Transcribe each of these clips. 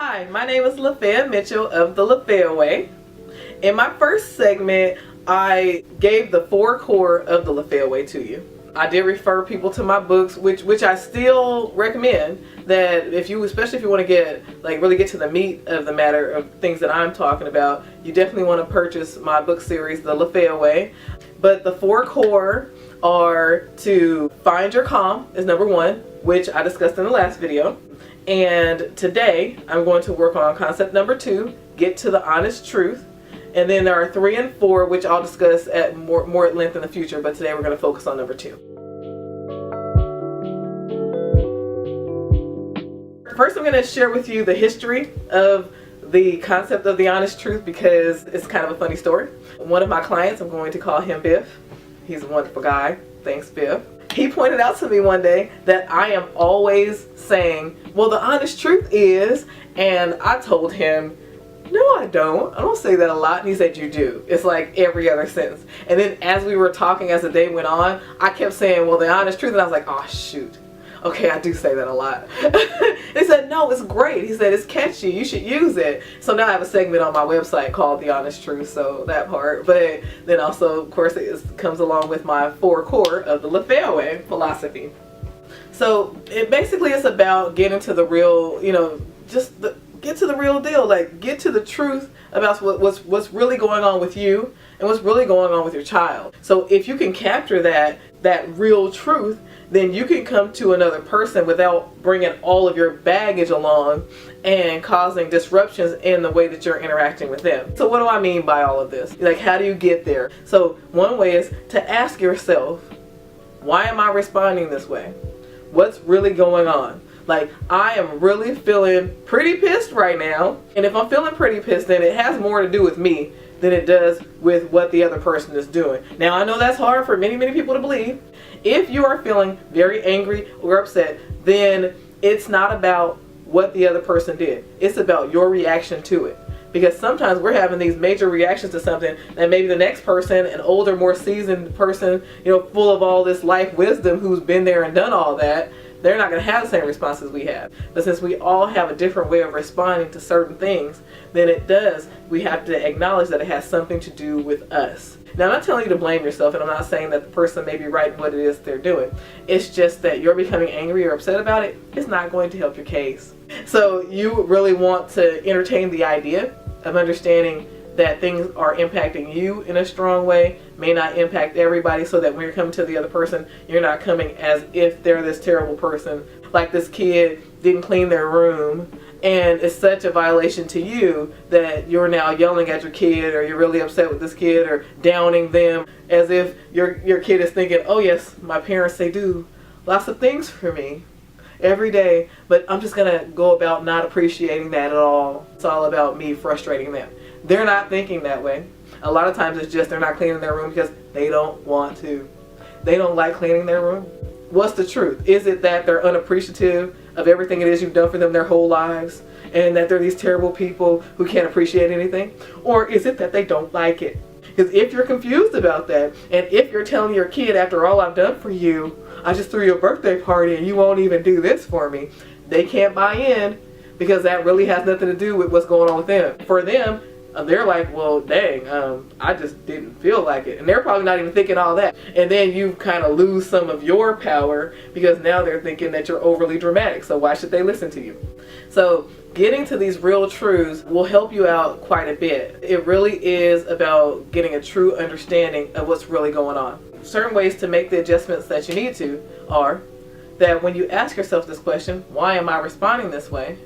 Hi, my name is Lafaya Mitchell of the Lafaya Way. In my first segment, I gave the 4 core of the Lafaya Way to you. I did refer people to my books, which I still recommend. That especially if you want to really get to the meat of the matter of things that I'm talking about, you definitely want to purchase my book series, The Lafaya Way. But the 4 core are to find your calm is number 1, which I discussed in the last video. And today I'm going to work on concept number 2, get to the honest truth. And then there are 3 and 4, which I'll discuss at more at length in the future, but today we're going to focus on number 2. First, I'm going to share with you the history of the concept of the honest truth because it's kind of a funny story. One of my clients, I'm going to call him Biff. He's a wonderful guy. Thanks, Biff. He pointed out to me one day that I am always saying, well, the honest truth is, and I told him, no, I don't say that a lot. And he said, you do. It's like every other sentence. And then as we were talking, as the day went on, I kept saying, well, the honest truth. And I was like, oh, shoot. Okay, I do say that a lot. He said, no, it's great. He said, it's catchy. You should use it. So now I have a segment on my website called The Honest Truth, so that part. But then also, of course, it comes along with my 4 core of the Lafaya Way philosophy. So it basically is about getting to the real, get to the real deal. Like, get to the truth about what's really going on with you and what's really going on with your child. So if you can capture that real truth, then you can come to another person without bringing all of your baggage along and causing disruptions in the way that you're interacting with them. So what do I mean by all of this? Like, how do you get there? So one way is to ask yourself, why am I responding this way? What's really going on? Like, I am really feeling pretty pissed right now. And if I'm feeling pretty pissed, then it has more to do with me than it does with what the other person is doing. Now, I know that's hard for many, many people to believe. If you are feeling very angry or upset, then it's not about what the other person did. It's about your reaction to it. Because sometimes we're having these major reactions to something that maybe the next person, an older, more seasoned person, full of all this life wisdom who's been there and done all that, they're not going to have the same responses we have. But since we all have a different way of responding to certain things, then we have to acknowledge that it has something to do with us. Now, I'm not telling you to blame yourself, and I'm not saying that the person may be right in what it is they're doing. It's just that you're becoming angry or upset about it. It's not going to help your case. So you really want to entertain the idea of understanding that things are impacting you in a strong way, may not impact everybody, so that when you're coming to the other person, you're not coming as if they're this terrible person. Like this kid didn't clean their room, and it's such a violation to you that you're now yelling at your kid, or you're really upset with this kid, or downing them, as if your kid is thinking, oh yes, my parents, they do lots of things for me every day, but I'm just gonna go about not appreciating that at all. It's all about me frustrating them. They're not thinking that way. A lot of times it's just they're not cleaning their room because they don't want to. They don't like cleaning their room. What's the truth? Is it that they're unappreciative of everything it is you've done for them their whole lives, and that they're these terrible people who can't appreciate anything? Or is it that they don't like it? Because if you're confused about that, and if you're telling your kid, after all I've done for you, I just threw you a birthday party and you won't even do this for me, they can't buy in, because that really has nothing to do with what's going on with them. For them, they're like, well, dang, I just didn't feel like it. And they're probably not even thinking all that. And then you kind of lose some of your power, because now they're thinking that you're overly dramatic. So why should they listen to you? So getting to these real truths will help you out quite a bit. It really is about getting a true understanding of what's really going on. Certain ways to make the adjustments that you need to are that when you ask yourself this question, why am I responding this way?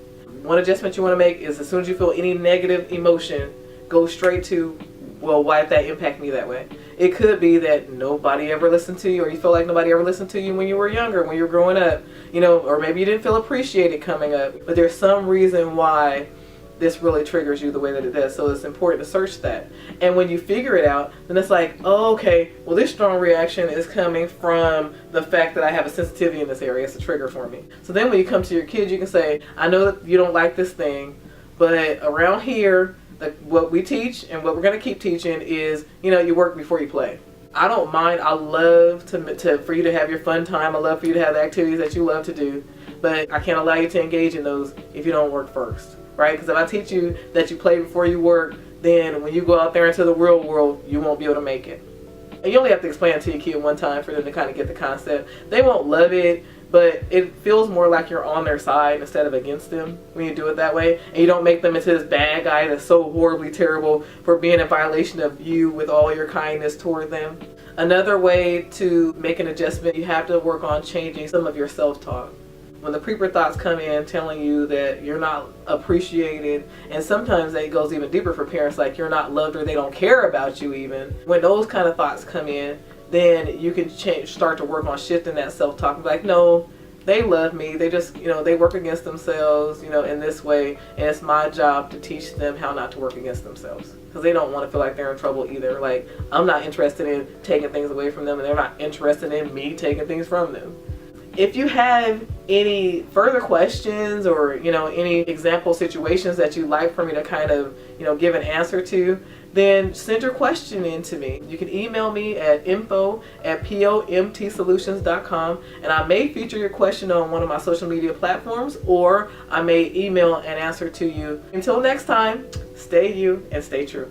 One adjustment you want to make is, as soon as you feel any negative emotion, go straight to, well, why did that impact me that way? It could be that nobody ever listened to you, or you feel like nobody ever listened to you when you were younger, when you were growing up, or maybe you didn't feel appreciated coming up. But there's some reason why this really triggers you the way that it does. So it's important to search that. And when you figure it out, then it's like, oh, okay, well, this strong reaction is coming from the fact that I have a sensitivity in this area. It's a trigger for me. So then when you come to your kids, you can say, I know that you don't like this thing, but around here, what we teach and what we're going to keep teaching is, you work before you play. I don't mind. I love for you to have your fun time. I love for you to have the activities that you love to do. but I can't allow you to engage in those if you don't work first, right? Because if I teach you that you play before you work, then when you go out there into the real world, you won't be able to make it. And you only have to explain it to your kid one time for them to kind of get the concept. They won't love it, but it feels more like you're on their side instead of against them when you do it that way. And you don't make them into this bad guy that's so horribly terrible for being in violation of you with all your kindness toward them. Another way to make an adjustment, you have to work on changing some of your self-talk. When the creeper thoughts come in telling you that you're not appreciated, and sometimes it goes even deeper for parents, like you're not loved or they don't care about you even. When those kind of thoughts come in, then you can start to work on shifting that self-talk. Like, no, they love me. They just, they work against themselves, in this way. And it's my job to teach them how not to work against themselves. Because they don't want to feel like they're in trouble either. Like, I'm not interested in taking things away from them, and they're not interested in me taking things from them. If you have any further questions or, any example situations that you'd like for me to kind of, give an answer to, then send your question in to me. You can email me at info@pomtsolutions.com, and I may feature your question on one of my social media platforms, or I may email an answer to you. Until next time, stay you and stay true.